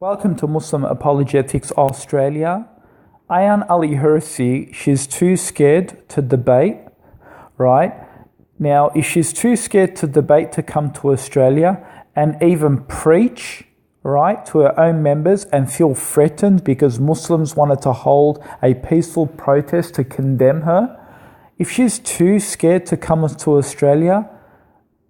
Welcome to Muslim Apologetics Australia. Ayaan Hirsi, she's too scared to debate, right? Now, if she's too scared to debate to come to Australia and even preach, right, to her own members and feel threatened because Muslims wanted to hold a peaceful protest to condemn her, if she's too scared to come to Australia,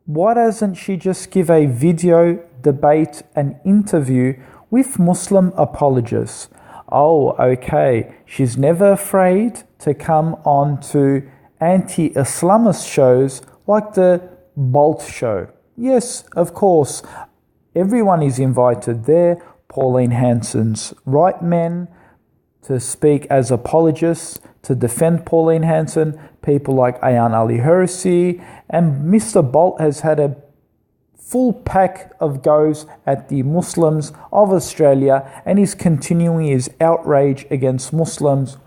why doesn't she just give a video, debate, an interview with Muslim apologists? Oh, okay, she's never afraid to come on to anti-Islamist shows like the Bolt show. Yes, of course, everyone is invited there. Pauline Hanson's right men to speak as apologists, to defend Pauline Hanson, people like Ayaan Hirsi, and Mr. Bolt has had a full pack of goes at the Muslims of Australia and is continuing his outrage against Muslims,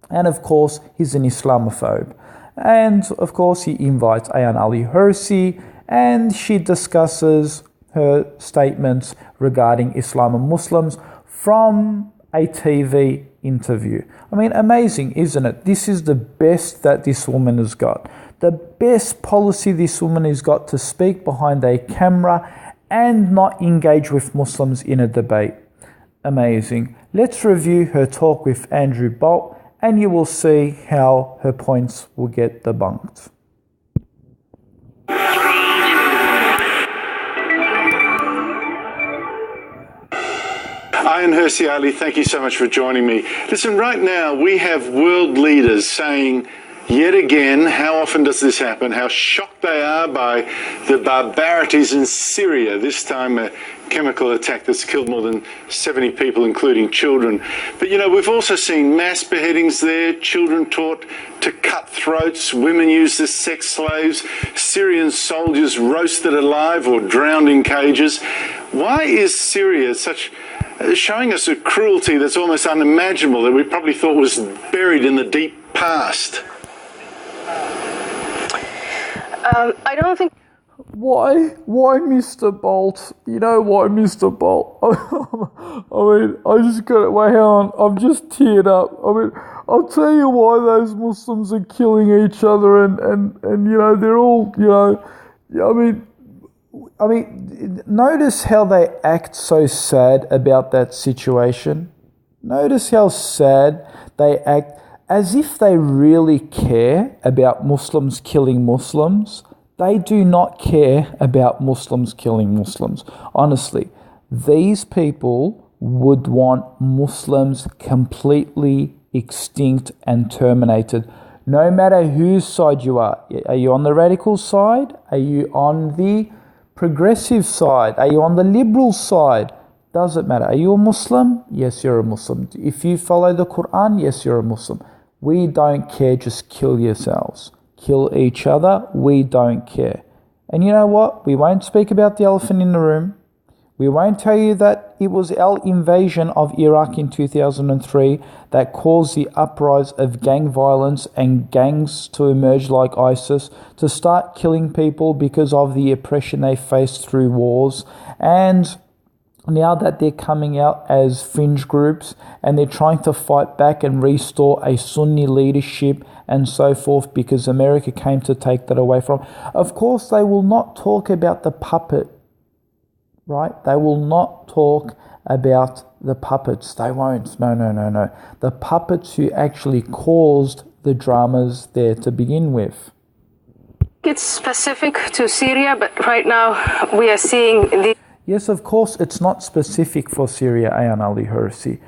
and of course he's an Islamophobe. And of course he invites Ayaan Hirsi and she discusses her statements regarding Islam and Muslims from a TV interview. I mean, amazing, isn't it? This is the best that this woman has got. The best policy this woman has got to speak behind a camera and not engage with Muslims in a debate. Amazing. Let's review her talk with Andrew Bolt and you will see how her points will get debunked. Ayaan Hirsi Ali, thank you so much for joining me. Listen, right now we have world leaders saying yet again, how often does this happen, how shocked they are by the barbarities in Syria. This time a chemical attack that's killed more than 70 people, including children. But you know, we've also seen mass beheadings there, children taught to cut throats, women used as sex slaves, Syrian soldiers roasted alive or drowned in cages. Why is Syria showing us a cruelty that's almost unimaginable, that we probably thought was buried in the deep past? I don't think... Why, Mr. Bolt? You know why, Mr. Bolt? I mean, I just got it. Wait, hang on. I've just teared up. I mean, I'll tell you why those Muslims are killing each other and you know, they're all, you know, I mean, notice how they act so sad about that situation. Notice how sad they act, as if they really care about Muslims killing Muslims. They do not care about Muslims killing Muslims. Honestly, these people would want Muslims completely extinct and terminated, no matter whose side you are. Are you on the radical side? Are you on the progressive side? Are you on the liberal side? Doesn't matter. Are you a Muslim? Yes, you're a Muslim. If you follow the Quran, yes, you're a Muslim. We don't care, just kill yourselves. Kill each other, we don't care. And you know what? We won't speak about the elephant in the room. We won't tell you that it was our invasion of Iraq in 2003 that caused the uprise of gang violence and gangs to emerge like ISIS, to start killing people because of the oppression they faced through wars. And now that they're coming out as fringe groups and they're trying to fight back and restore a Sunni leadership and so forth because America came to take that away from. Of course, they will not talk about the puppet, right? They will not talk about the puppets. They won't. No. The puppets who actually caused the dramas there to begin with. It's specific to Syria, but right now we are seeing the... Yes, of course, it's not specific for Syria, Ayaan Hirsi.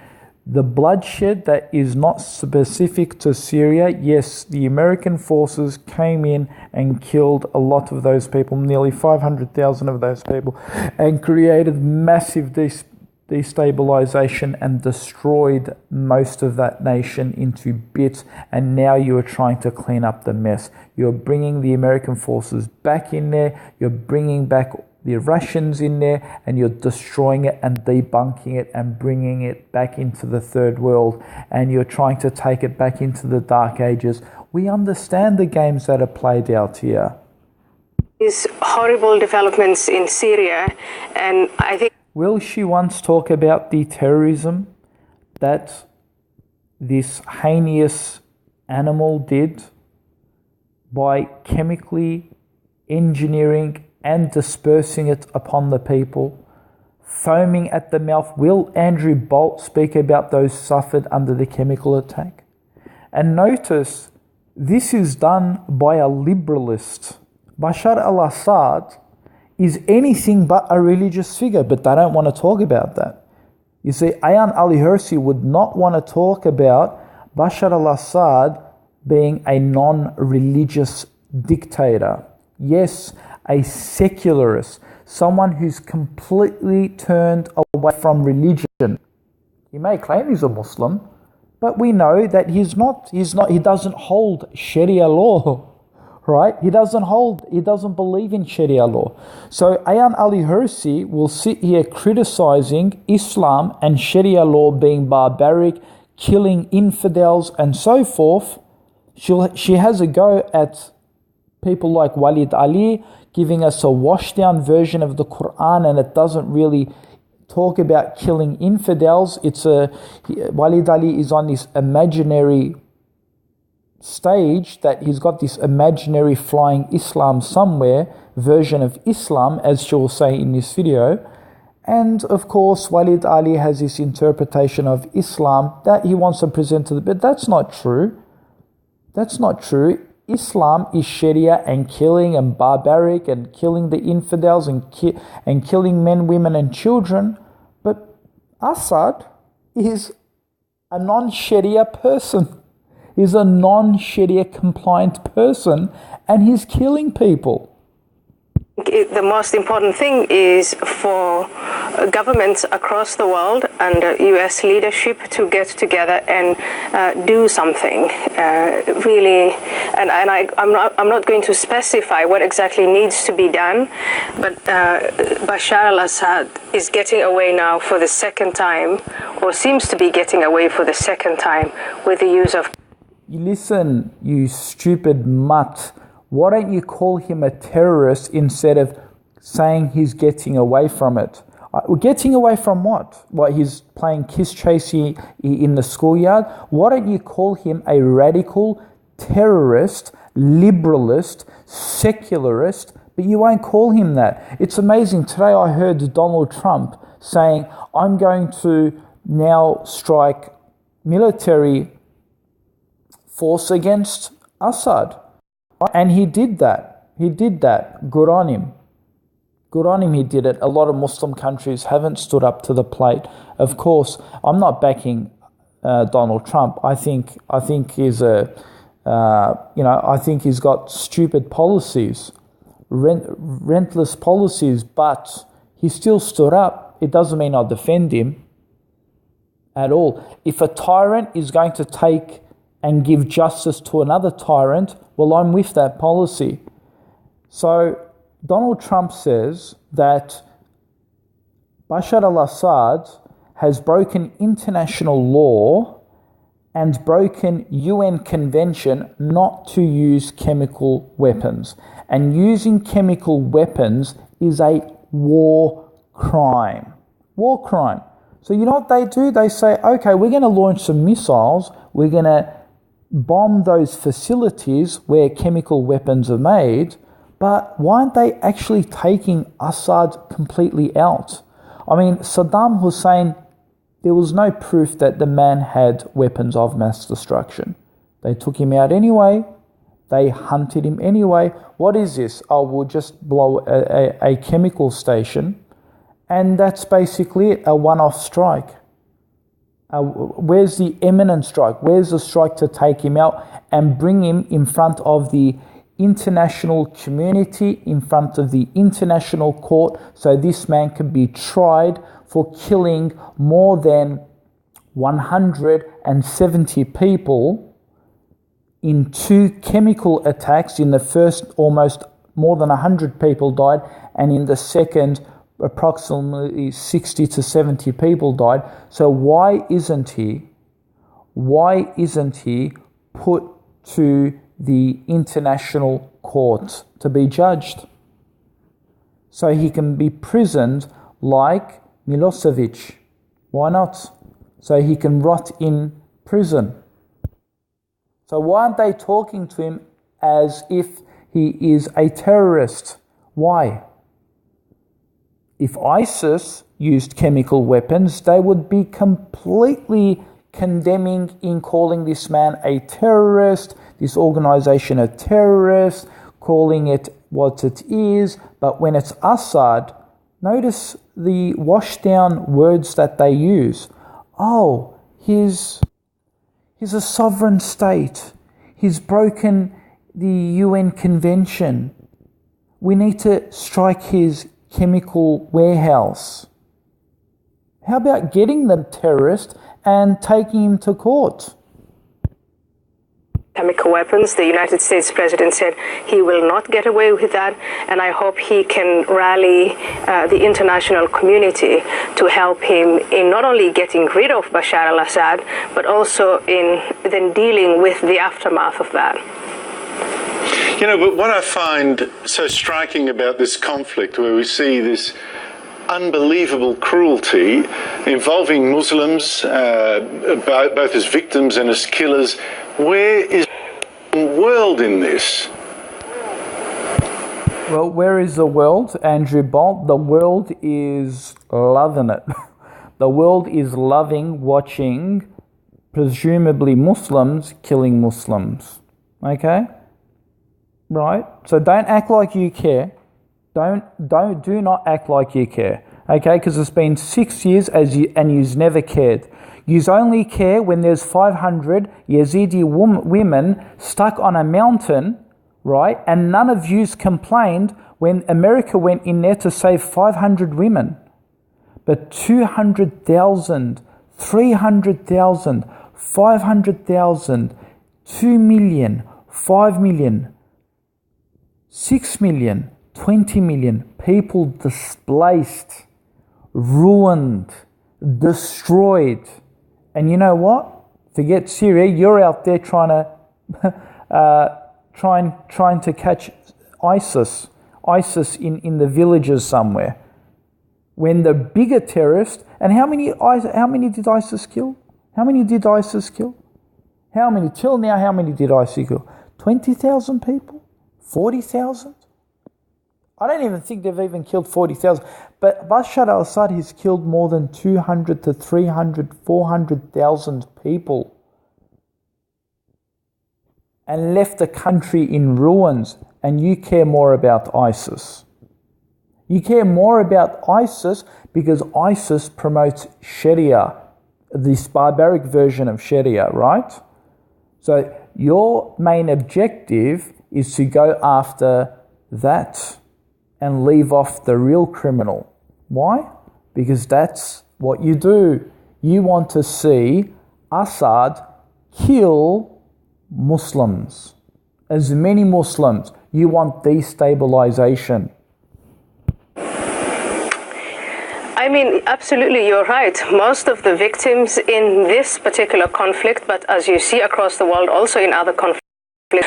The bloodshed that is not specific to Syria, yes, the American forces came in and killed a lot of those people, nearly 500,000 of those people, and created massive destabilization and destroyed most of that nation into bits, and now you are trying to clean up the mess. You're bringing the American forces back in there, you're bringing back the Russians in there, and you're destroying it and debunking it and bringing it back into the third world, and you're trying to take it back into the dark ages. We understand the games that are played out here. These horrible developments in Syria, and I think Will she once talk about the terrorism that this heinous animal did by chemically engineering and dispersing it upon the people, foaming at the mouth? Will Andrew Bolt speak about those suffered under the chemical attack? And notice, this is done by a liberalist. Bashar al-Assad is anything but a religious figure, but they don't want to talk about that. You see, Ayaan Hirsi would not want to talk about Bashar al-Assad being a non-religious dictator. Yes, a secularist, someone who's completely turned away from religion. He may claim he's a Muslim, but we know that he doesn't hold Sharia law. Right? He doesn't believe in Sharia law. So Ayaan Hirsi will sit here criticizing Islam and Sharia law being barbaric, killing infidels and so forth. She has a go at people like Walid Ali, giving us a washed down version of the Quran, and it doesn't really talk about killing infidels. Walid Ali is on this imaginary stage that he's got this imaginary flying Islam somewhere version of Islam, as she'll say in this video. And of course, Walid Ali has this interpretation of Islam that he wants to present to but that's not true. That's not true. Islam is Sharia and killing and barbaric and killing the infidels and killing men, women and children. But Assad is a non-Sharia person. He's a non-Sharia compliant person and he's killing people. The most important thing is for governments across the world and U.S. leadership to get together and do something really. And I'm not going to specify what exactly needs to be done, but Bashar al-Assad is getting away now for the second time, or seems to be getting away for the second time, with the use of... Listen, you stupid mutt. Why don't you call him a terrorist instead of saying he's getting away from it? Getting away from what? What, he's playing kiss chasey in the schoolyard? Why don't you call him a radical terrorist, liberalist, secularist, but you won't call him that? It's amazing. Today I heard Donald Trump saying, I'm going to now strike military force against Assad. And he did that. Good on him. Good on him, he did it. A lot of Muslim countries haven't stood up to the plate. Of course, I'm not backing Donald Trump. I think he's I think he's got stupid policies, rentless policies, but he still stood up. It doesn't mean I defend him at all. If a tyrant is going to take and give justice to another tyrant, well, I'm with that policy. So Donald Trump says that Bashar al-Assad has broken international law and broken UN convention not to use chemical weapons. And using chemical weapons is a war crime. War crime. So you know what they do? They say, okay, we're going to launch some missiles. We're going to bomb those facilities where chemical weapons are made, but why aren't they actually taking Assad completely out? I mean, Saddam Hussein, there was no proof that the man had weapons of mass destruction. They took him out anyway. They hunted him anyway. What is this? Oh, we'll just blow a chemical station, and that's basically it, a one-off strike. Where's the imminent strike? Where's the strike to take him out and bring him in front of the international community, in front of the international court, so this man can be tried for killing more than 170 people in 2 chemical attacks? In the first, almost more than 100 people died, and in the second, approximately 60 to 70 people died. So why isn't he put to the international court to be judged? So he can be prisoned like Milosevic. Why not? So he can rot in prison. So why aren't they talking to him as if he is a terrorist? Why? If ISIS used chemical weapons, they would be completely condemning in calling this man a terrorist, this organization a terrorist, calling it what it is. But when it's Assad, notice the washed down words that they use. Oh, he's a sovereign state. He's broken the UN convention. We need to strike his chemical warehouse. How about getting the terrorist and taking him to court? Chemical weapons. The United States president said he will not get away with that, and I hope he can rally the international community to help him in not only getting rid of Bashar al-Assad, but also in then dealing with the aftermath of that. You know, but what I find so striking about this conflict, where we see this unbelievable cruelty involving Muslims, both as victims and as killers, where is the world in this? Well, where is the world, Andrew Bolt? The world is loving it. The world is loving watching, presumably Muslims, killing Muslims. Okay? Right? So don't act like you care. Do not act like you care. Okay? Because it's been 6 years and you've never cared. You only care when there's 500 Yazidi women stuck on a mountain, right? And none of yous complained when America went in there to save 500 women. But 200,000, 300,000, 500,000, 2 million, 5 million, 6 million, 20 million people displaced, ruined, destroyed. And you know what? Forget Syria. You're out there trying to catch ISIS in the villages somewhere. When the bigger terrorist, and how many did ISIS kill? How many did ISIS kill? How many till now? How many did ISIS kill? 20,000 people, 40,000. I don't even think they've even killed 40,000. But Bashar al-Assad has killed more than 200 to 300, 400,000 people and left the country in ruins. And you care more about ISIS. You care more about ISIS because ISIS promotes Sharia, this barbaric version of Sharia, right? So your main objective is to go after that and leave off the real criminal. Why? Because that's what you do. You want to see Assad kill Muslims. As many Muslims. You want destabilization. I mean, absolutely, you're right. Most of the victims in this particular conflict, but as you see across the world, also in other conflicts,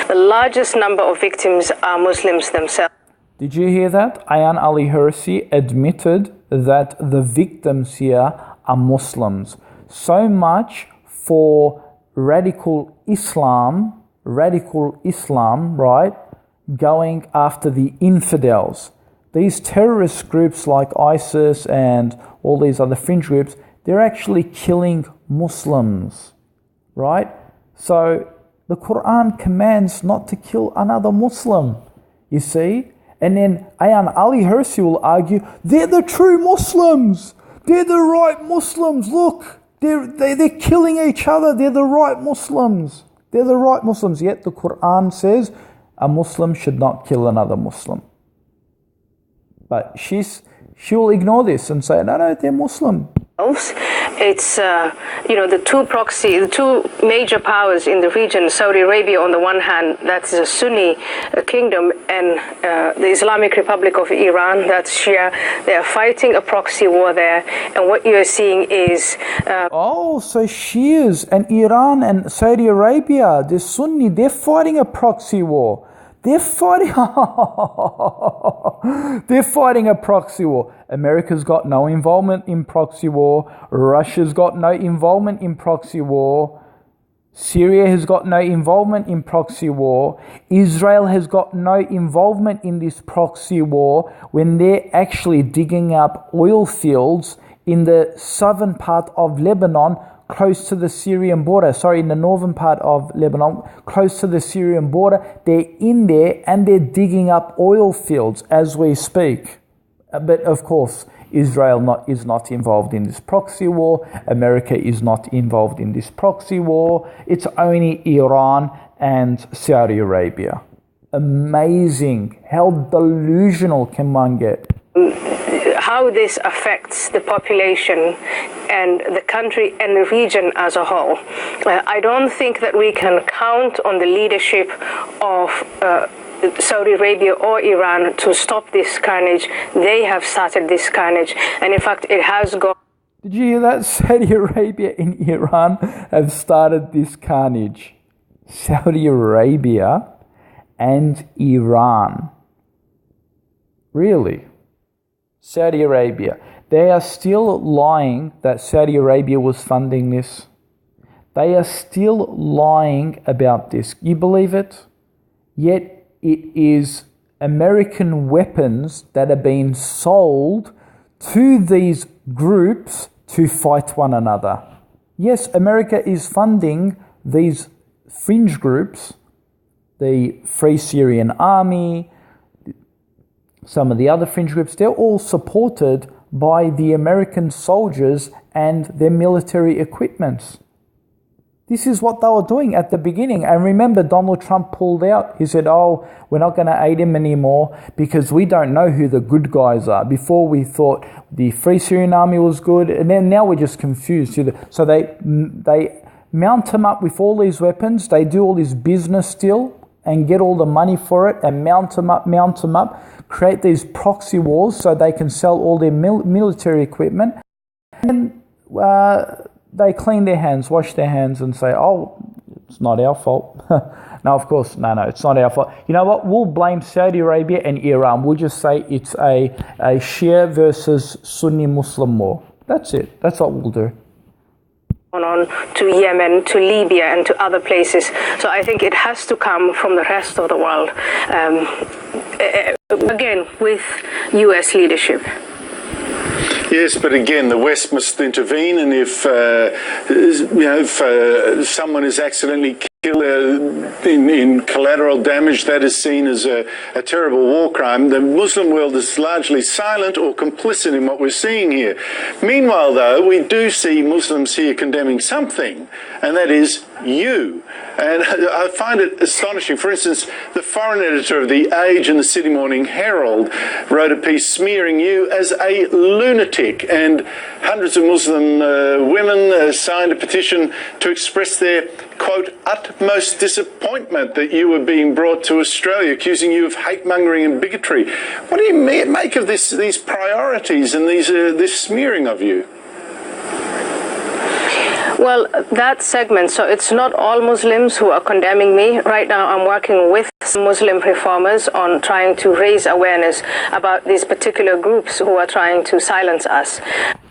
the largest number of victims are Muslims themselves. Did you hear that? Ayaan Hirsi admitted that the victims here are Muslims. So much for radical Islam, right, going after the infidels. These terrorist groups like ISIS and all these other fringe groups, they're actually killing Muslims, right? So the Quran commands not to kill another Muslim, you see? And then Ayaan Hirsi will argue, they're the true Muslims. They're the right Muslims. Look, they're killing each other. They're the right Muslims. They're the right Muslims. Yet the Quran says a Muslim should not kill another Muslim. But she'll ignore this and say, no, they're Muslim. It's, the two major powers in the region, Saudi Arabia on the one hand, that's a Sunni kingdom, and the Islamic Republic of Iran, that's Shia. They're fighting a proxy war there, and what you're seeing is... so Shias and Iran and Saudi Arabia, the Sunni, they're fighting a proxy war. They're fighting. They're fighting a proxy war. America's got no involvement in proxy war. Russia's got no involvement in proxy war. Syria has got no involvement in proxy war. Israel has got no involvement in this proxy war when they're actually digging up oil fields in the southern part of Lebanon, close to the Syrian border. Sorry, in the northern part of Lebanon, close to the Syrian border. They're in there and they're digging up oil fields as we speak. But of course, Israel is not involved in this proxy war. America is not involved in this proxy war. It's only Iran and Saudi Arabia. Amazing. How delusional can one get? How this affects the population and the country and the region as a whole. I don't think that we can count on the leadership of Saudi Arabia or Iran to stop this carnage. They have started this carnage, and in fact it has gone. Did you hear that? Saudi Arabia and Iran have started this carnage. Saudi Arabia and Iran. Really? Saudi Arabia. They are still lying that Saudi Arabia was funding this. They are still lying about this. You believe it? Yet it is American weapons that are being sold to these groups to fight one another. Yes, America is funding these fringe groups, the Free Syrian Army, some of the other fringe groups. They're all supported by the American soldiers and their military equipment. This is what they were doing at the beginning. And remember, Donald Trump pulled out. He said, we're not going to aid him anymore because we don't know who the good guys are. Before we thought the Free Syrian Army was good, and then now we're just confused. So they mount him up with all these weapons. They do all this business still and get all the money for it and mount them up, create these proxy wars so they can sell all their military equipment. And they clean their hands, wash their hands and say, it's not our fault. No, of course, no, it's not our fault. You know what? We'll blame Saudi Arabia and Iran. We'll just say it's a Shia versus Sunni Muslim war. That's it. That's what we'll do. On to Yemen, to Libya, and to other places. So I think it has to come from the rest of the world. Again, with U.S. leadership. Yes, but again, the West must intervene, and if someone is accidentally killed in collateral damage, that is seen as a terrible war crime. The Muslim world is largely silent or complicit in what we're seeing here. Meanwhile, though, we do see Muslims here condemning something, and that is you. And I find it astonishing. For instance, the foreign editor of The Age and the Sydney Morning Herald wrote a piece smearing you as a lunatic, and hundreds of Muslim women signed a petition to express their, quote, utmost disappointment that you were being brought to Australia, accusing you of hate-mongering and bigotry. What do you make of these priorities and this smearing of you? Well, that segment, so it's not all Muslims who are condemning me. Right now I'm working with Muslim reformers on trying to raise awareness about these particular groups who are trying to silence us.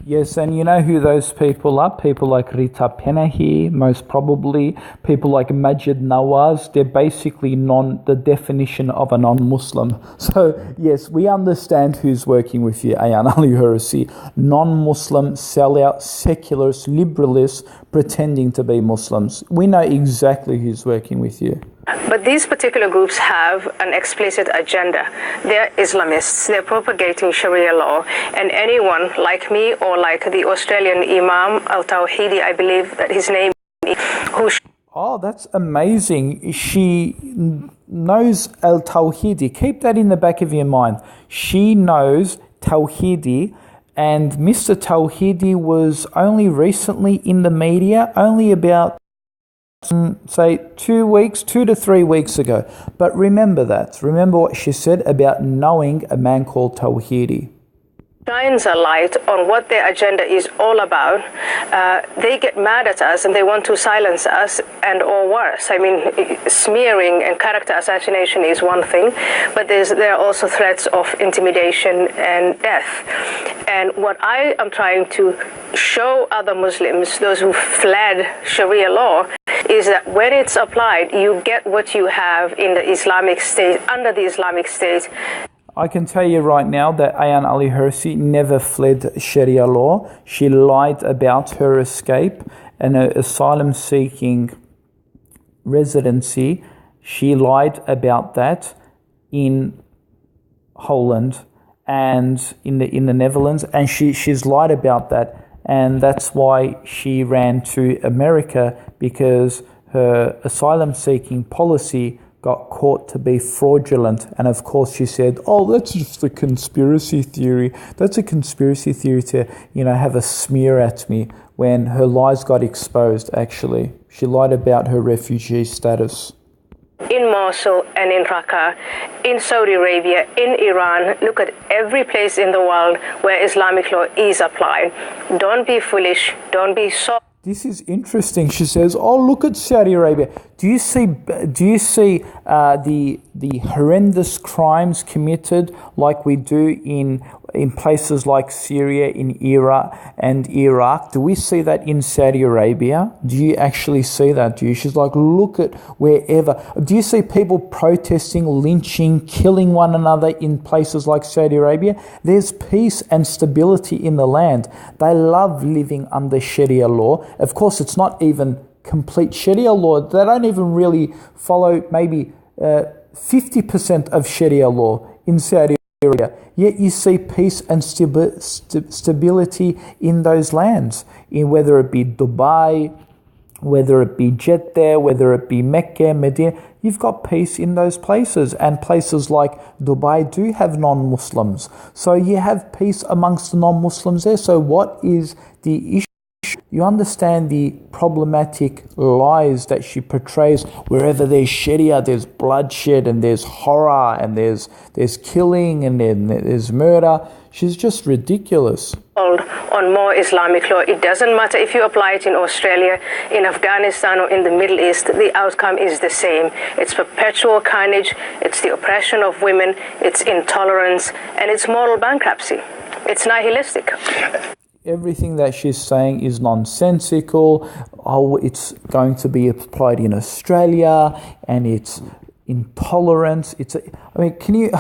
Yes, and you know who those people are? People like Rita Panahi, most probably. People like Majid Nawaz. They're basically the definition of a non-Muslim. So, yes, we understand who's working with you, Ayaan Hirsi. Non-Muslim, sellout, secularists, liberalists, pretending to be Muslims. We know exactly who's working with you. But these particular groups have an explicit agenda. They're Islamists. They're propagating Sharia law. And anyone like me or like the Australian Imam Al-Tawhidi, I believe that his name is, who... Oh, that's amazing. She knows Al-Tawhidi. Keep that in the back of your mind. She knows Tawhidi. And Mr. Tawhidi was only recently in the media, only about say 2 to 3 weeks ago. But remember that. Remember what she said about knowing a man called Tawhidi. shines a light on what their agenda is all about, they get mad at us and they want to silence us, and or worse. I mean, smearing and character assassination is one thing, but there are also threats of intimidation and death. And what I am trying to show other Muslims, those who fled Sharia law, is that when it's applied, you get what you have in the Islamic State, under the Islamic State. I can tell you right now that Ayaan Hirsi never fled Sharia law. She lied about her escape and her asylum-seeking residency. She lied about that in Holland and in the Netherlands, and she's lied about that, and that's why she ran to America, because her asylum-seeking policy got caught to be fraudulent. And of course she said, oh, that's just a conspiracy theory. That's a conspiracy theory to, have a smear at me, when her lies got exposed, actually. She lied about her refugee status. In Mosul and in Raqqa, in Saudi Arabia, in Iran, look at every place in the world where Islamic law is applied. Don't be foolish, don't be soft. This is interesting. She says, oh, look at Saudi Arabia. Do you see the horrendous crimes committed like we do in places like Syria, in Iraq and Iraq? Do we see that in Saudi Arabia? Do you actually see that? She's like, look at wherever. Do you see people protesting, lynching, killing one another in places like Saudi Arabia? There's peace and stability in the land. They love living under Sharia law. Of course, it's not even complete Sharia law. They don't even really follow maybe 50% of Sharia law in Saudi Arabia. Yet you see peace and stability in those lands, in whether it be Dubai, whether it be Jeddah, whether it be Mecca, Medina. You've got peace in those places, and places like Dubai do have non-Muslims. So you have peace amongst the non-Muslims there. So what is the issue? You understand the problematic lies that she portrays. Wherever there's Sharia, there's bloodshed and there's horror and there's killing and then there's murder. She's just ridiculous. On more Islamic law, it doesn't matter if you apply it in Australia, in Afghanistan, or in the Middle East, the outcome is the same. It's perpetual carnage, it's the oppression of women, it's intolerance, and it's moral bankruptcy. It's nihilistic. Everything that she's saying is nonsensical. Oh, it's going to be applied in Australia, and it's intolerance. Can you?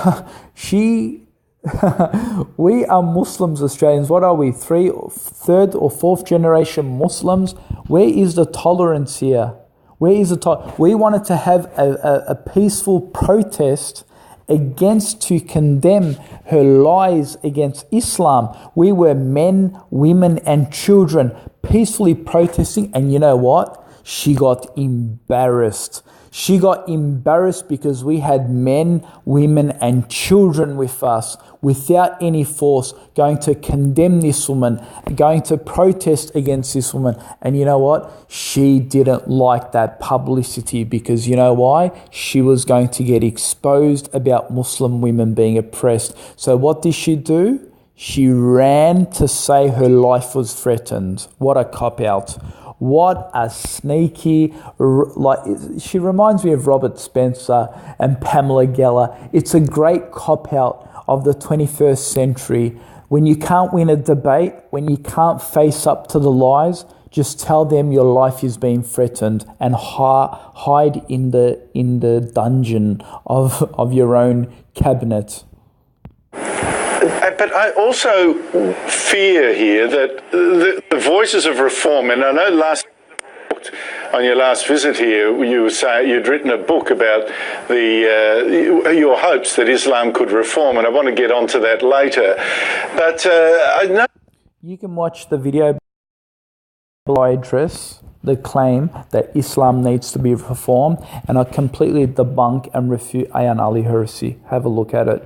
We are Muslims, Australians. What are we? Third or fourth generation Muslims? Where is the tolerance here? Where is the We wanted to have a peaceful protest to condemn her lies against Islam. We were men, women, and children peacefully protesting, and you know what? She got embarrassed. She got embarrassed because we had men, women, and children with us without any force going to condemn this woman, going to protest against this woman. And you know what? She didn't like that publicity, because you know why? She was going to get exposed about Muslim women being oppressed. So what did she do? She ran to say her life was threatened. What a cop-out. What a sneaky, she reminds me of Robert Spencer and Pamela Geller. It's a great cop-out of the 21st century. When you can't win a debate, when you can't face up to the lies, just tell them your life is being threatened and hide in the dungeon of your own cabinet. But I also fear here that the voices of reform, and I know on your last visit here, you were saying you'd written a book about your hopes that Islam could reform, and I want to get onto that later. But I know you can watch the video below. I address the claim that Islam needs to be reformed, and I completely debunk and refute Ayaan Hirsi. Have a look at it.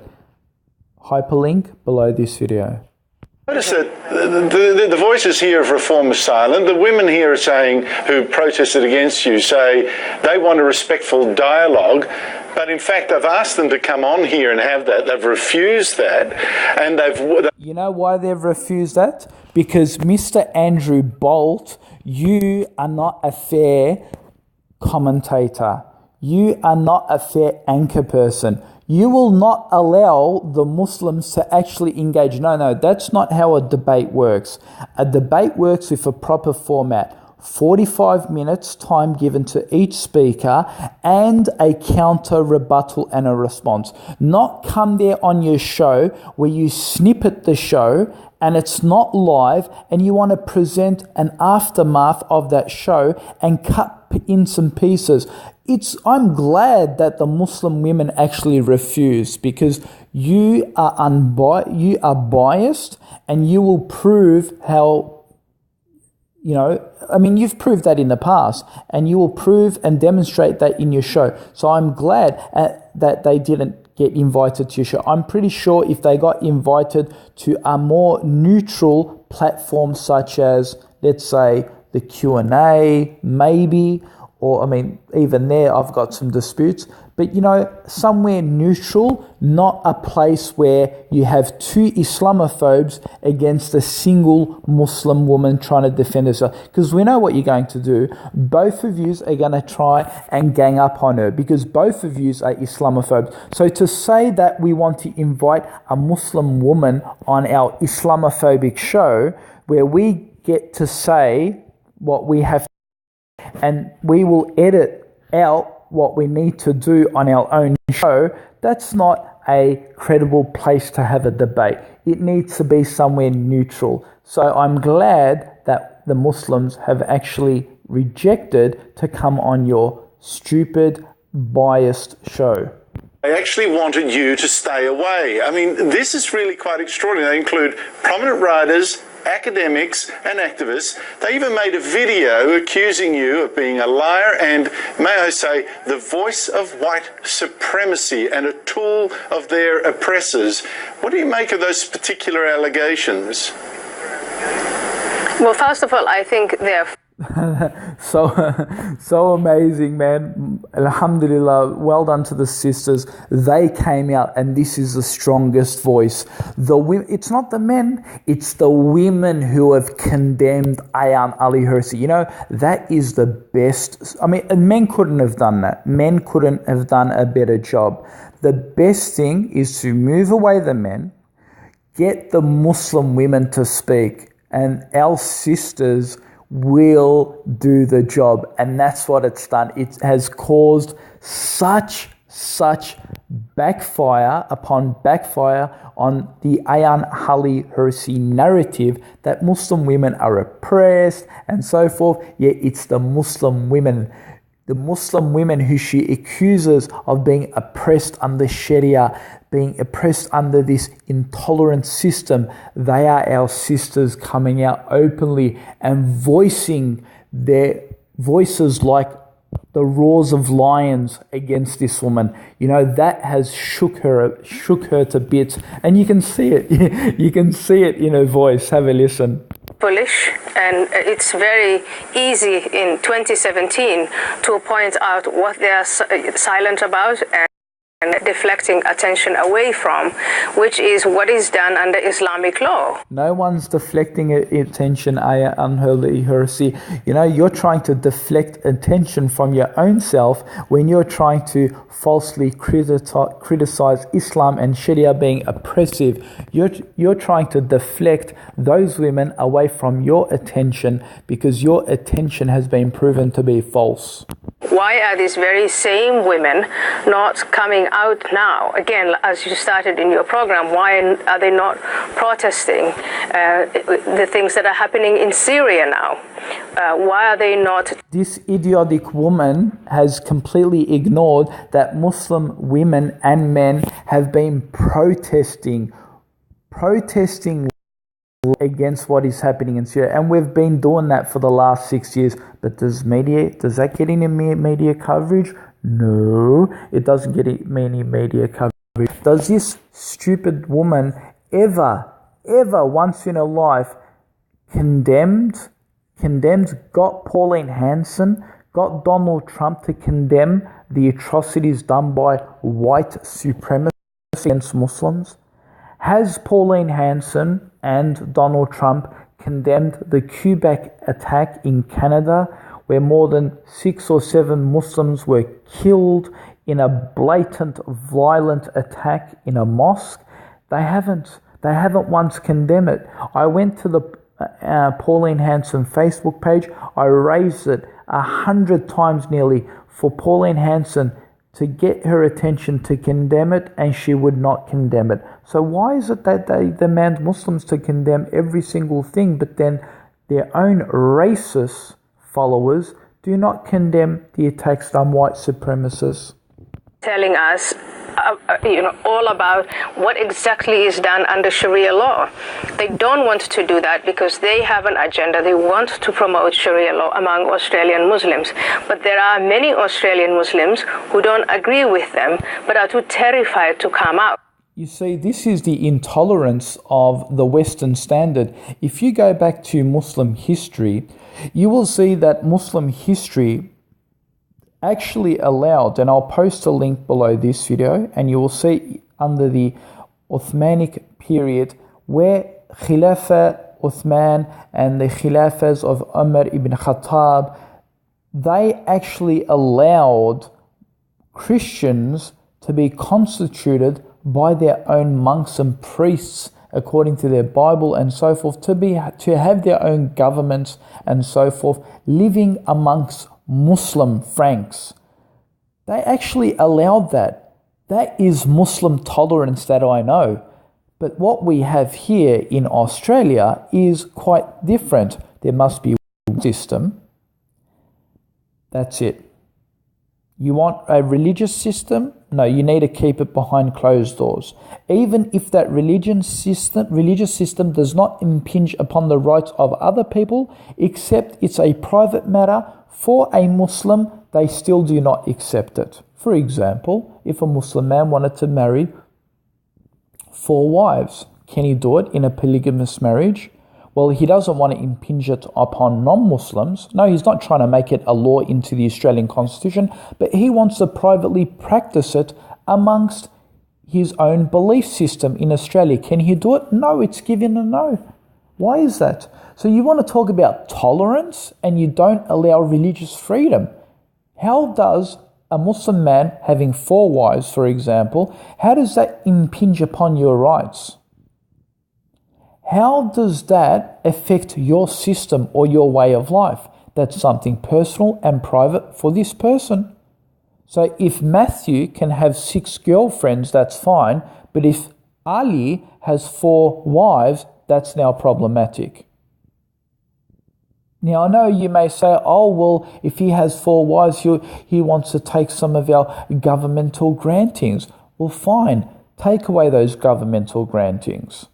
Hyperlink below this video. Notice that the voices here of reform are silent. The women here are saying, who protested against you, say they want a respectful dialogue. But in fact, I've asked them to come on here and have that. They've refused that. And they've... You know why they've refused that? Because Mr. Andrew Bolt, you are not a fair commentator. You are not a fair anchor person. You will not allow the Muslims to actually engage. No, that's not how a debate works. A debate works with a proper format. 45 minutes time given to each speaker and a counter rebuttal and a response. Not come there on your show where you snippet the show and it's not live and you want to present an aftermath of that show and cut in some pieces. I'm glad that the Muslim women actually refused, because you are biased and you will prove how, you've proved that in the past and you will prove and demonstrate that in your show. So I'm glad that they didn't get invited to your show. I'm pretty sure if they got invited to a more neutral platform such as, let's say, the Q&A, maybe, or even there I've got some disputes, but somewhere neutral, not a place where you have two Islamophobes against a single Muslim woman trying to defend herself. Because we know what you're going to do. Both of you are going to try and gang up on her because both of you are Islamophobes. So to say that we want to invite a Muslim woman on our Islamophobic show where we get to say what we have and we will edit out what we need to do on our own show, that's not a credible place to have a debate. It needs to be somewhere neutral. So I'm glad that the Muslims have actually rejected to come on your stupid, biased show. They actually wanted you to stay away. This is really quite extraordinary. They include prominent writers, academics and activists. They even made a video accusing you of being a liar and, may I say, the voice of white supremacy and a tool of their oppressors. What do you make of those particular allegations? Well, first of all, I think they're so amazing, man. Alhamdulillah, well done to the sisters. They came out and this is the strongest voice. It's not the men, it's the women who have condemned Ayaan Hirsi. That is the best. And men couldn't have done that. Men couldn't have done a better job. The best thing is to move away the men, get the Muslim women to speak, and our sisters will do the job. And that's what it's done. It has caused such backfire upon backfire on the Ayaan Hirsi narrative that Muslim women are oppressed and so forth. Yet it's the Muslim women who she accuses of being oppressed under Sharia, being oppressed under this intolerant system. They are our sisters coming out openly and voicing their voices like the roars of lions against this woman. That has shook her to bits, and you can see it. You can see it in her voice. Have a listen. Foolish, and it's very easy in 2017 to point out what they are silent about and deflecting attention away from, which is what is done under Islamic law. No one's deflecting attention, Ayaan Hirsi. You're trying to deflect attention from your own self when you're trying to falsely criticize Islam and Sharia being oppressive. You're trying to deflect those women away from your attention because your attention has been proven to be false. Why are these very same women not coming out now? Again, as you started in your program, why are they not protesting the things that are happening in Syria now? Why are they not? This idiotic woman has completely ignored that Muslim women and men have been protesting against what is happening in Syria, and we've been doing that for the last 6 years. But does that get any media coverage? No, it doesn't get any media coverage. Does this stupid woman ever ever once in her life condemned, got Pauline Hanson, got Donald Trump to condemn the atrocities done by white supremacy against Muslims? Has Pauline Hanson and Donald Trump condemned the Quebec attack in Canada, where more than 6 or 7 Muslims were killed in a blatant, violent attack in a mosque? They haven't. They haven't once condemned it. I went to the Pauline Hanson Facebook page. I raised it 100 times nearly for Pauline Hanson to get her attention to condemn it, and she would not condemn it. So why is it that they demand Muslims to condemn every single thing, but then their own racist followers do not condemn the attacks done white supremacists? Telling us all about what exactly is done under Sharia law. They don't want to do that because they have an agenda. They want to promote Sharia law among Australian Muslims. But there are many Australian Muslims who don't agree with them but are too terrified to come out. You see, this is the intolerance of the Western standard. If you go back to Muslim history, you will see that Muslim history actually allowed, and I'll post a link below this video, and you will see under the Uthmanic period where Khilafah Uthman and the Khilafahs of Umar ibn Khattab, they actually allowed Christians to be constituted by their own monks and priests according to their Bible and so forth, to have their own governments and so forth, living amongst Muslim Franks. They actually allowed that. That is Muslim tolerance that I know. But what we have here in Australia is quite different. There must be one system. That's it. You want a religious system? No, you need to keep it behind closed doors. Even if that religious system does not impinge upon the rights of other people, except it's a private matter for a Muslim, they still do not accept it. For example, if a Muslim man wanted to marry 4 wives, can he do it in a polygamous marriage? Well, he doesn't want to impinge it upon non-Muslims. No, he's not trying to make it a law into the Australian Constitution, but he wants to privately practice it amongst his own belief system in Australia. Can he do it? No, it's given a no. Why is that? So you want to talk about tolerance and you don't allow religious freedom. How does a Muslim man having 4 wives, for example, how does that impinge upon your rights? How does that affect your system or your way of life? That's something personal and private for this person. So if Matthew can have 6 girlfriends, that's fine. But if Ali has 4 wives, that's now problematic. Now, I know you may say, oh, well, if he has 4 wives, he wants to take some of our governmental grantings. Well, fine. Take away those governmental grantings.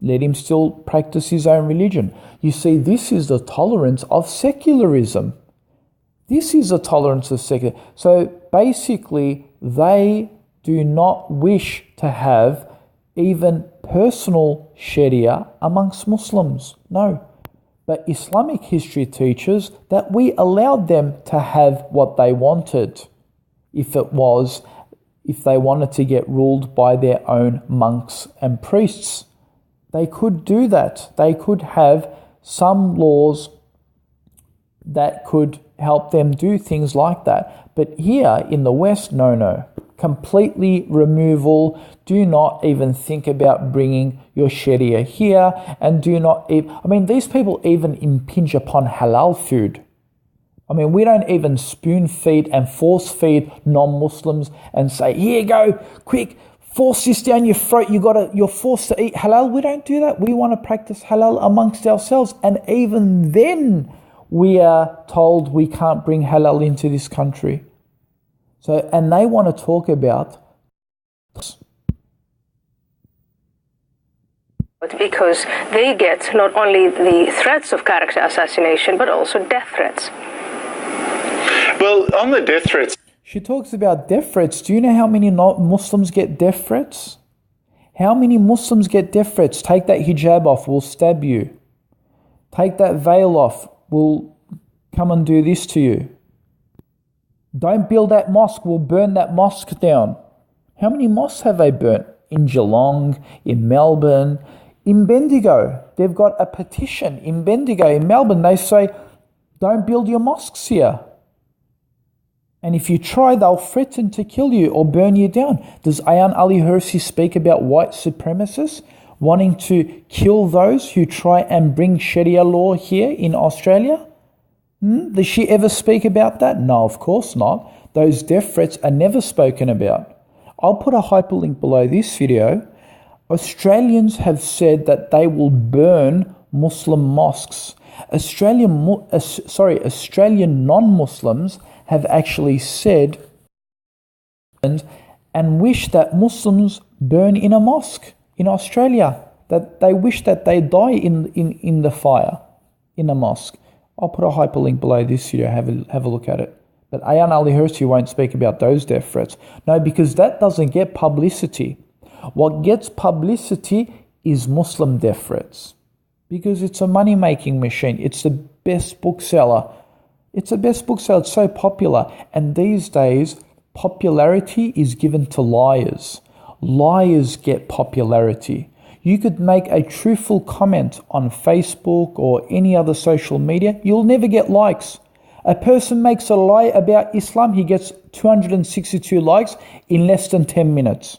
Let him still practice his own religion. You see, this is the tolerance of secularism. This is the tolerance of secularism. So basically, they do not wish to have even personal Sharia amongst Muslims. No. But Islamic history teaches that we allowed them to have what they wanted if they wanted to get ruled by their own monks and priests. They could do that. They could have some laws that could help them do things like that. But here in the West, no. Completely removal. Do not even think about bringing your Sharia here, and do not these people even impinge upon halal food. We don't even spoon feed and force feed non-Muslims and say, here you go, quick, force this down your throat, you're forced to eat halal. We don't do that. We want to practice halal amongst ourselves, and even then we are told we can't bring halal into this country. So, and they want to talk about because they get not only the threats of character assassination, but also death threats. Well, on the death threats, she talks about death threats. Do you know how many Muslims get death threats? How many Muslims get death threats? Take that hijab off, we'll stab you. Take that veil off, we'll come and do this to you. Don't build that mosque, we'll burn that mosque down. How many mosques have they burnt? In Geelong, in Melbourne, in Bendigo. They've got a petition in Bendigo, in Melbourne. They say, don't build your mosques here. And if you try, they'll threaten to kill you or burn you down. Does Ayaan Hirsi speak about white supremacists wanting to kill those who try and bring Sharia law here in Australia? Does she ever speak about that? No, of course not. Those death threats are never spoken about. I'll put a hyperlink below this video. Australians have said that they will burn Muslim mosques. Australian non-Muslims have actually said and wish that Muslims burn in a mosque in Australia, that they wish that they die in the fire in a mosque. I'll put a hyperlink below this video, have a look at it. But Ayaan Hirsi won't speak about those death threats. No, because that doesn't get publicity. What gets publicity is Muslim death threats. Because it's a money-making machine. It's the best bookseller. It's the best bookseller. It's so popular. And these days, popularity is given to liars. Liars get popularity. You could make a truthful comment on Facebook or any other social media. You'll never get likes. A person makes a lie about Islam, he gets 262 likes in less than 10 minutes.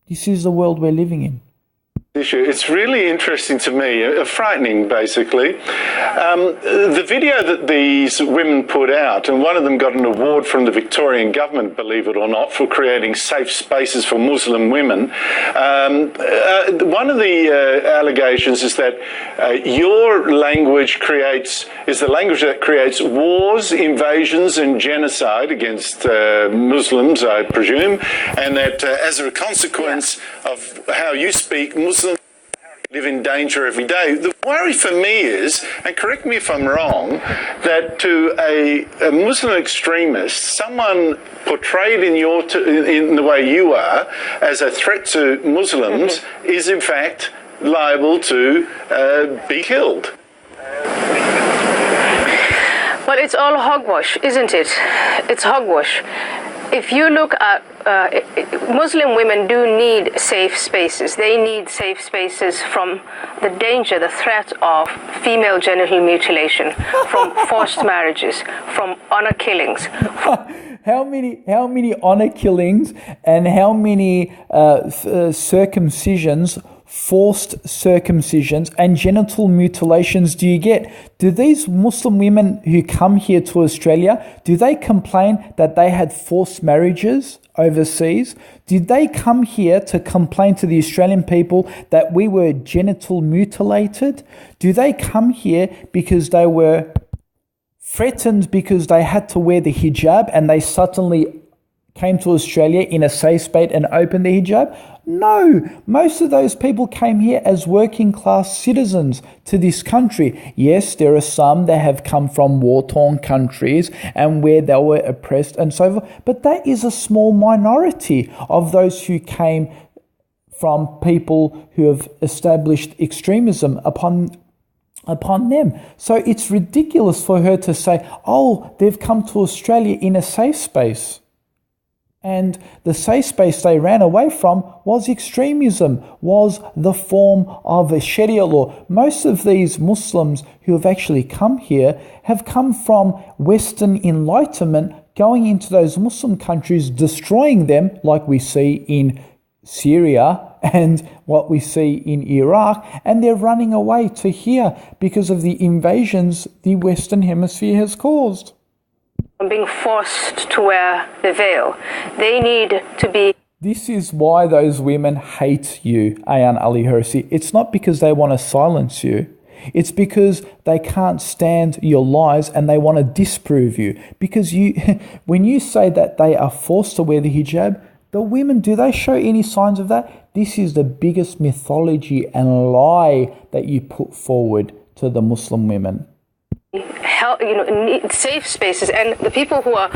This is the world we're living in. Issue. It's really interesting to me, frightening basically. The video that these women put out, and one of them got an award from the Victorian government, believe it or not, for creating safe spaces for Muslim women. One of the allegations is that your language is the language that creates wars, invasions and genocide against Muslims, I presume, and that as a consequence of how you speak, Muslims live in danger every day. The worry for me is, and correct me if I'm wrong, that to a Muslim extremist, someone portrayed in the way you are as a threat to Muslims is in fact liable to be killed. Well, it's all hogwash, isn't it? It's hogwash. If you look at Muslim women do need safe spaces. They need safe spaces from the danger, the threat of female genital mutilation, from forced marriages, from honor killings. How many honor killings and how many circumcisions, forced circumcisions and genital mutilations do you get? Do these Muslim women who come here to Australia, do they complain that they had forced marriages overseas? Did they come here to complain to the Australian people that we were genital mutilated? Do they come here because they were threatened because they had to wear the hijab and they suddenly came to Australia in a safe space and opened the hijab? No, most of those people came here as working class citizens to this country. Yes, there are some that have come from war-torn countries and where they were oppressed and so forth, but that is a small minority of those who came from people who have established extremism upon them. So it's ridiculous for her to say, oh, they've come to Australia in a safe space. And the safe space they ran away from was extremism, was the form of a Sharia law. Most of these Muslims who have actually come here have come from Western Enlightenment, going into those Muslim countries, destroying them like we see in Syria and what we see in Iraq, and they're running away to here because of the invasions the Western Hemisphere has caused. Being forced to wear the veil. They need to be... This is why those women hate you, Ayaan Hirsi. It's not because they want to silence you. It's because they can't stand your lies and they want to disprove you. Because when you say that they are forced to wear the hijab, the women, do they show any signs of that? This is the biggest mythology and lie that you put forward to the Muslim women. Need safe spaces, and the people who are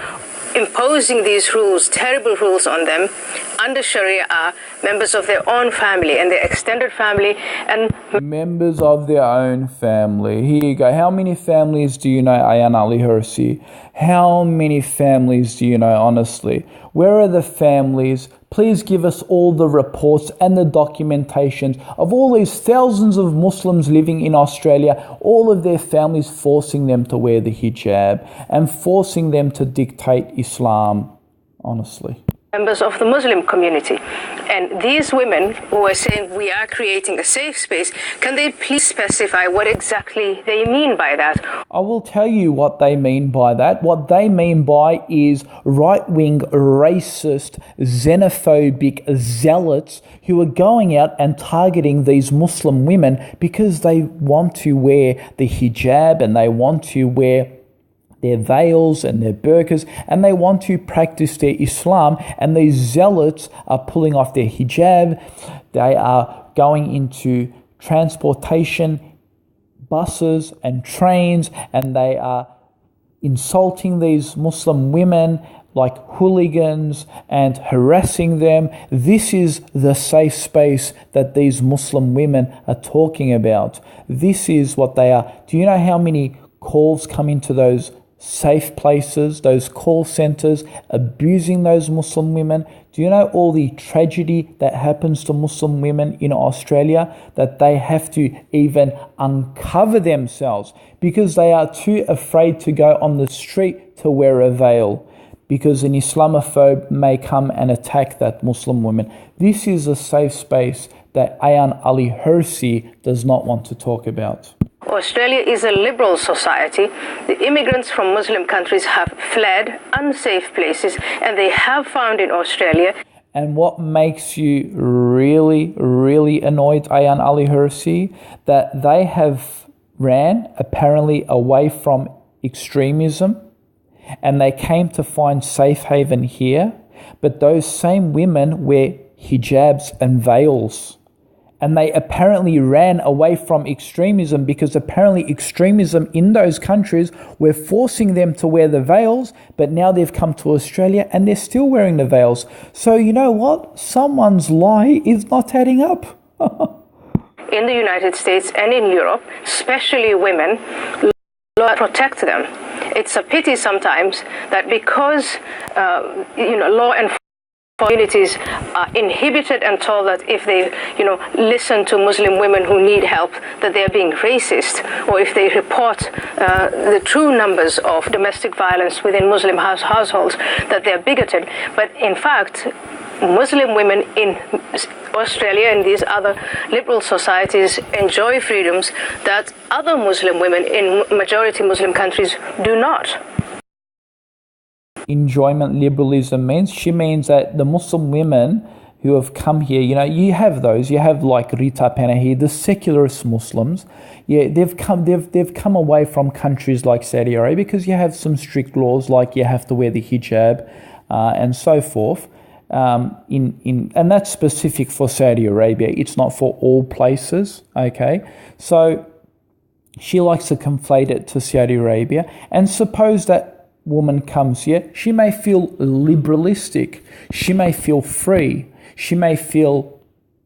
imposing these rules, terrible rules on them under Sharia are members of their own family and their extended family and members of their own family. Here you go. How many families do you know, Ayaan Hirsi? How many families do you know, honestly? Where are the families? Please give us all the reports and the documentations of all these thousands of Muslims living in Australia, all of their families forcing them to wear the hijab and forcing them to dictate Islam, honestly. Members of the Muslim community. And these women who are saying we are creating a safe space, can they please specify what exactly they mean by that? I will tell you what they mean by that. What they mean by is right-wing, racist, xenophobic zealots who are going out and targeting these Muslim women because they want to wear the hijab and they want to wear their veils and their burqas, and they want to practice their Islam, and these zealots are pulling off their hijab. They are going into transportation, buses and trains, and they are insulting these Muslim women like hooligans and harassing them. This is the safe space that these Muslim women are talking about. This is what they are. Do you know how many calls come into those safe places, those call centers, abusing those Muslim women? Do you know all the tragedy that happens to Muslim women in Australia, that they have to even uncover themselves because they are too afraid to go on the street to wear a veil, because an Islamophobe may come and attack that Muslim woman? This is a safe space that Ayaan Hirsi does not want to talk about. Australia is a liberal society. The immigrants from Muslim countries have fled unsafe places, and they have found in Australia. And what makes you really, really annoyed, Ayaan Hirsi, that they have ran apparently away from extremism, and they came to find safe haven here, but those same women wear hijabs and veils. And they apparently ran away from extremism because apparently extremism in those countries were forcing them to wear the veils, but now they've come to Australia and they're still wearing the veils. So you know what? Someone's lie is not adding up. In the United States and in Europe, especially women, law protect them. It's a pity sometimes that because law enforcement communities are inhibited and told that if they, listen to Muslim women who need help, that they're being racist, or if they report the true numbers of domestic violence within Muslim households, that they're bigoted. But in fact, Muslim women in Australia and these other liberal societies enjoy freedoms that other Muslim women in majority Muslim countries do not. Enjoyment liberalism means, she means that the Muslim women who have come here, you have those, you have like Rita Panahi, the secularist Muslims, they've come away from countries like Saudi Arabia because you have some strict laws, like you have to wear the hijab and so forth. And that's specific for Saudi Arabia. It's not for all places. Okay, so she likes to conflate it to Saudi Arabia, and suppose that woman comes here, she may feel liberalistic, she may feel free, she may feel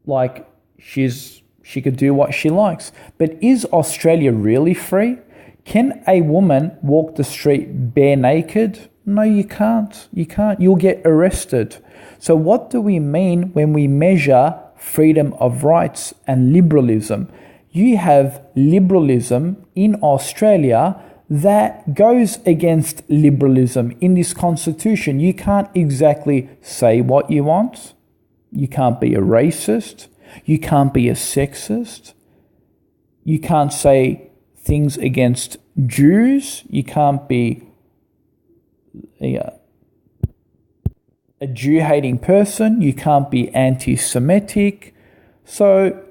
like she could do what she likes. But is Australia really free? Can a woman walk the street bare naked? No, you can't. You'll get arrested. So what do we mean when we measure freedom of rights and liberalism? You have liberalism in Australia that goes against liberalism in this constitution. You can't exactly say what you want. You can't be a racist. You can't be a sexist. You can't say things against Jews. You can't be a Jew-hating person. You can't be anti-Semitic. So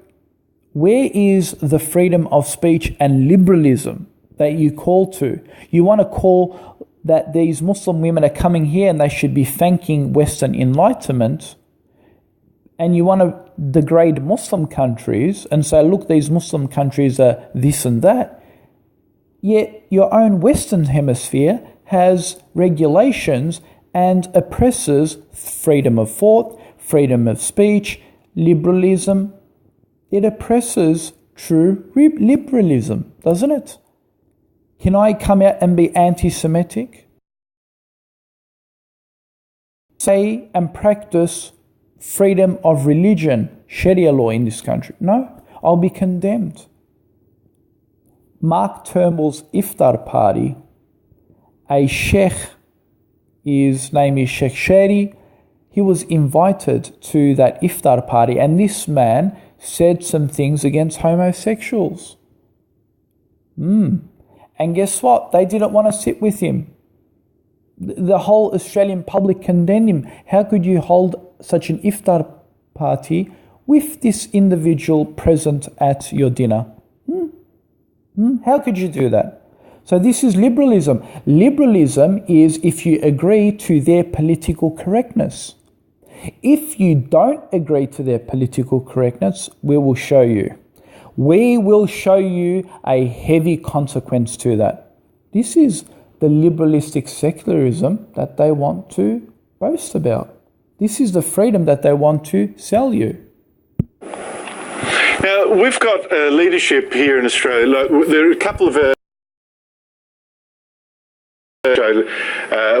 where is the freedom of speech and liberalism that you call to? You want to call that these Muslim women are coming here and they should be thanking Western Enlightenment, and you want to degrade Muslim countries and say, look, these Muslim countries are this and that, yet your own Western Hemisphere has regulations and oppresses freedom of thought, freedom of speech, liberalism. It oppresses true liberalism, doesn't it? Can I come out and be anti-Semitic? Say and practice freedom of religion, Sharia law in this country? No, I'll be condemned. Mark Turnbull's iftar party, a sheikh, his name is Sheikh Shadi, he was invited to that iftar party, and this man said some things against homosexuals. And guess what? They didn't want to sit with him. The whole Australian public condemned him. How could you hold such an iftar party with this individual present at your dinner? How could you do that? So this is liberalism. Liberalism is if you agree to their political correctness. If you don't agree to their political correctness, we will show you. We will show you a heavy consequence to that. This is the liberalistic secularism that they want to boast about. This is the freedom that they want to sell you. Now, we've got leadership here in Australia. There are a couple of a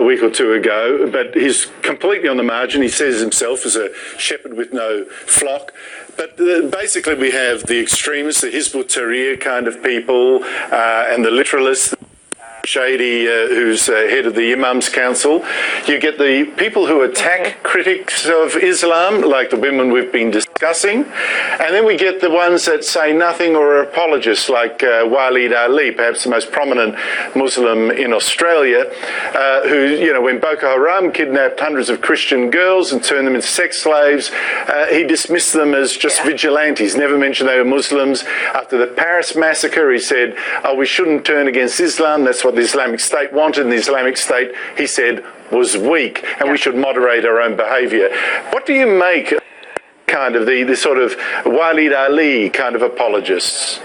week or two ago, but he's completely on the margin. He says himself as a shepherd with no flock. But basically we have the extremists, the Hizb ut-Tahrir kind of people, and the literalists, Shady, who's head of the Imams Council. You get the people who attack critics of Islam, like the women we've been discussing. And then we get the ones that say nothing or are apologists, like Walid Ali, perhaps the most prominent Muslim in Australia, who, when Boko Haram kidnapped hundreds of Christian girls and turned them into sex slaves, he dismissed them as just vigilantes, never mentioned they were Muslims. After the Paris massacre, he said, we shouldn't turn against Islam. That's what the Islamic State wanted, and the Islamic State, he said, was weak, and we should moderate our own behaviour. What do you make kind of the sort of Walid Ali kind of apologists?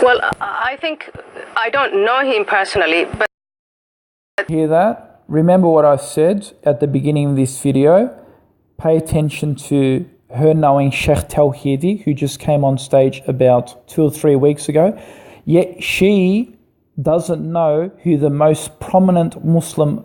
Well, I think, I don't know him personally, but... Hear that? Remember what I said at the beginning of this video? Pay attention to her knowing Sheikh Tawhidi, who just came on stage about 2 or 3 weeks ago. Yet she doesn't know who the most prominent Muslim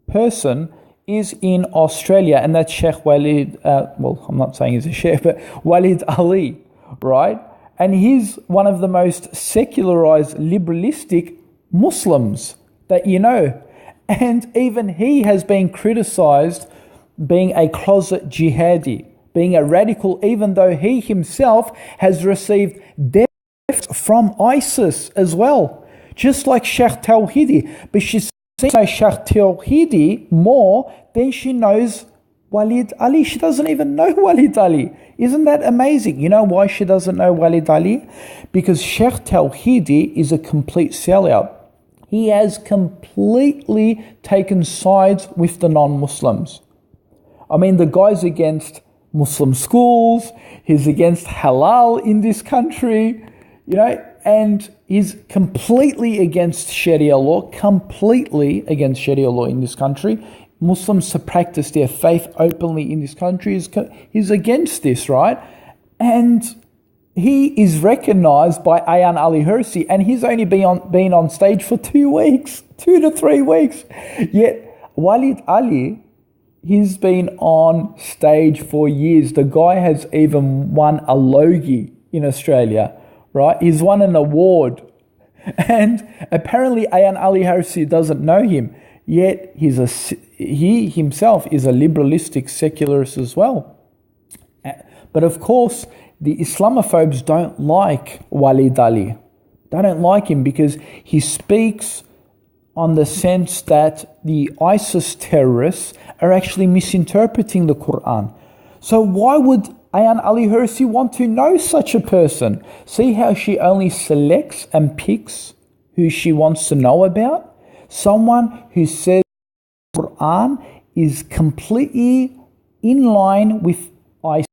person is in Australia, and that's Sheikh Walid, I'm not saying he's a sheikh, but Walid Ali, right? And he's one of the most secularized, liberalistic Muslims that you know. And even he has been criticized being a closet jihadi, being a radical, even though he himself has received death from ISIS as well, just like Sheikh Tawhidi. But she seems to know Sheikh Tawhidi more than she knows Walid Ali. She doesn't even know Walid Ali. Isn't that amazing? You know why she doesn't know Walid Ali? Because Sheikh Tawhidi is a complete sellout. He has completely taken sides with the non-Muslims. I mean, the guy's against Muslim schools, he's against halal in this country, and he's completely against Sharia law, completely against Sharia law in this country. Muslims to practice their faith openly in this country, he's against this, right? And he is recognized by Ayaan Hirsi, and he's only been on stage for 2 weeks, 2 to 3 weeks. Yet Walid Ali, he's been on stage for years. The guy has even won a Logie in Australia, right? He's won an award. And apparently Ayaan Hirsi doesn't know him, yet he himself is a liberalistic secularist as well. But of course, the Islamophobes don't like Walid Ali. They don't like him because he speaks on the sense that the ISIS terrorists are actually misinterpreting the Quran. So why would Ayaan Hirsi want to know such a person? See how she only selects and picks who she wants to know about? Someone who says the Quran is completely in line with ISIS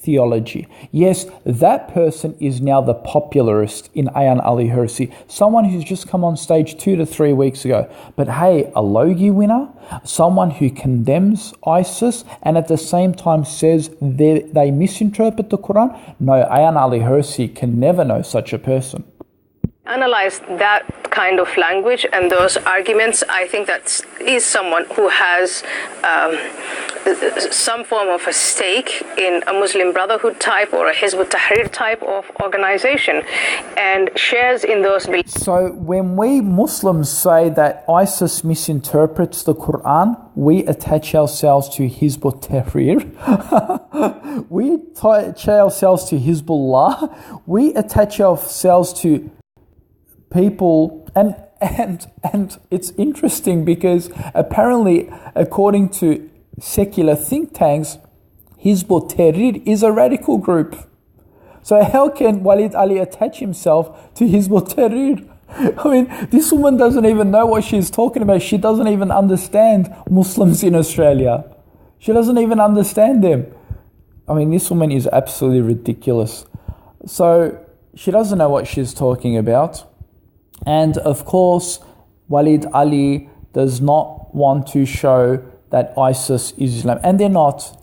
theology. Yes, that person is now the popularist in Ayaan Hirsi, someone who's just come on stage 2 to 3 weeks ago. But hey, a Logie winner, someone who condemns ISIS and at the same time says they misinterpret the Quran. No, Ayaan Hirsi can never know such a person. Analyze that kind of language and those arguments. I think that is someone who has some form of a stake in a Muslim Brotherhood type or a Hizb ut-Tahrir type of organization and shares in those beliefs. So when we Muslims say that ISIS misinterprets the Quran, we attach ourselves to Hizb ut-Tahrir. We attach ourselves to Hizbullah. We attach ourselves to people, and it's interesting because apparently, according to secular think tanks, Hizb ut-Tahrir is a radical group. So how can Walid Ali attach himself to Hizb ut-Tahrir? I mean, this woman doesn't even know what she's talking about. She doesn't even understand Muslims in Australia. She doesn't even understand them. I mean, this woman is absolutely ridiculous. So she doesn't know what she's talking about. And of course, Walid Ali does not want to show that ISIS is Islam. And they're not.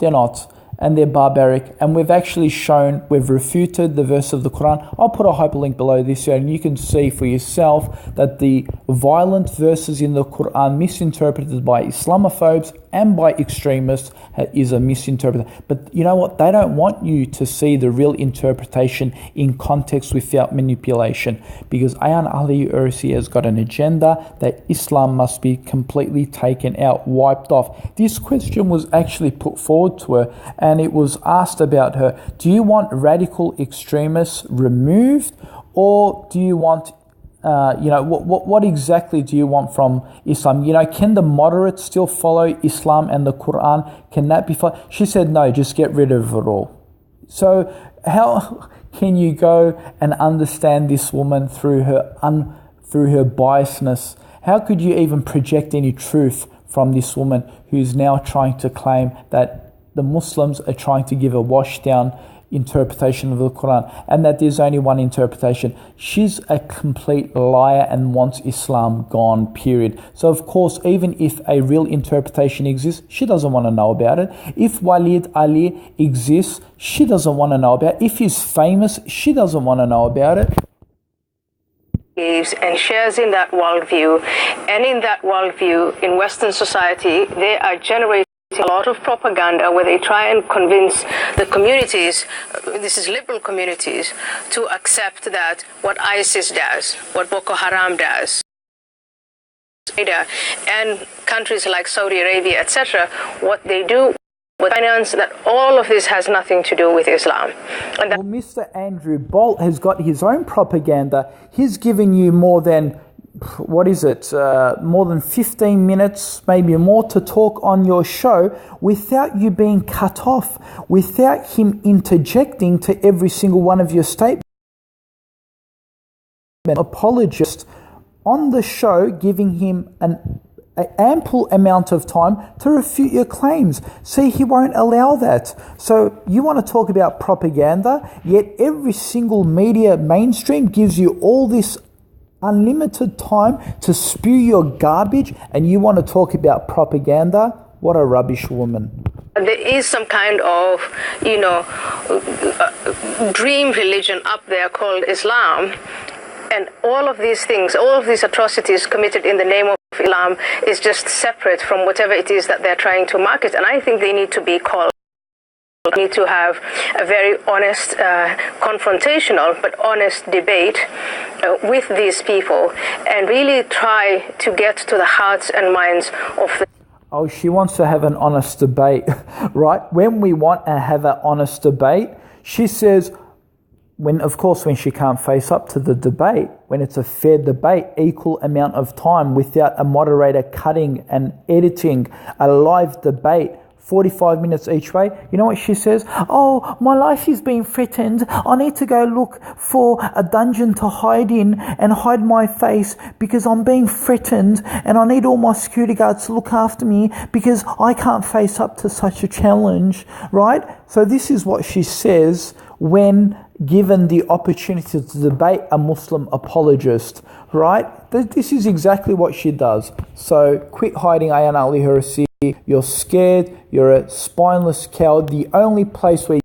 And they're barbaric. And we've actually shown, we've refuted the verse of the Quran. I'll put a hyperlink below this here and you can see for yourself that the violent verses in the Quran misinterpreted by Islamophobes and by extremists is a misinterpretation. But you know what? They don't want you to see the real interpretation in context without manipulation, because Ayaan Hirsi has got an agenda that Islam must be completely taken out, wiped off. This question was actually put forward to her and it was asked about her. Do you want radical extremists removed, or do you want what exactly do you want from Islam? Can the moderates still follow Islam and the Quran? Can that be followed? She said, no, just get rid of it all. So how can you go and understand this woman through her biasness? How could you even project any truth from this woman who's now trying to claim that the Muslims are trying to give a wash down interpretation of the Quran and that there's only one interpretation? She's a complete liar and wants Islam gone, period. So of course, even if a real interpretation exists, she doesn't want to know about it. If Walid Ali exists, she doesn't want to know about it. If he's famous, she doesn't want to know about it. And shares in that worldview, and in that worldview in Western society, they are generating a lot of propaganda where they try and convince the communities, this is liberal communities, to accept that what ISIS does, what Boko Haram does, and countries like Saudi Arabia, etc., what they do with finance, that all of this has nothing to do with Islam. And well, Mr. Andrew Bolt has got his own propaganda. He's giving you more than more than 15 minutes, maybe more, to talk on your show without you being cut off, without him interjecting to every single one of your statements. Apologist on the show, giving him an ample amount of time to refute your claims. See, he won't allow that. So you want to talk about propaganda, yet every single media mainstream gives you all this unlimited time to spew your garbage, and you want to talk about propaganda? What a rubbish woman. There is some kind of, dream religion up there called Islam, and all of these things, all of these atrocities committed in the name of Islam is just separate from whatever it is that they're trying to market. And I think they need to be called. Need to have a very honest, confrontational but honest debate with these people and really try to get to the hearts and minds of the... Oh, she wants to have an honest debate, right? When we want to have an honest debate, she says, when she can't face up to the debate, when it's a fair debate, equal amount of time without a moderator cutting and editing, a live debate 45 minutes each way. You know what she says? Oh, my life is being threatened. I need to go look for a dungeon to hide in and hide my face because I'm being threatened, and I need all my security guards to look after me because I can't face up to such a challenge, right? So this is what she says when given the opportunity to debate a Muslim apologist, right? This is exactly what she does. So quit hiding, Ayaan Hirsi. You're scared. You're a spineless coward. The only place where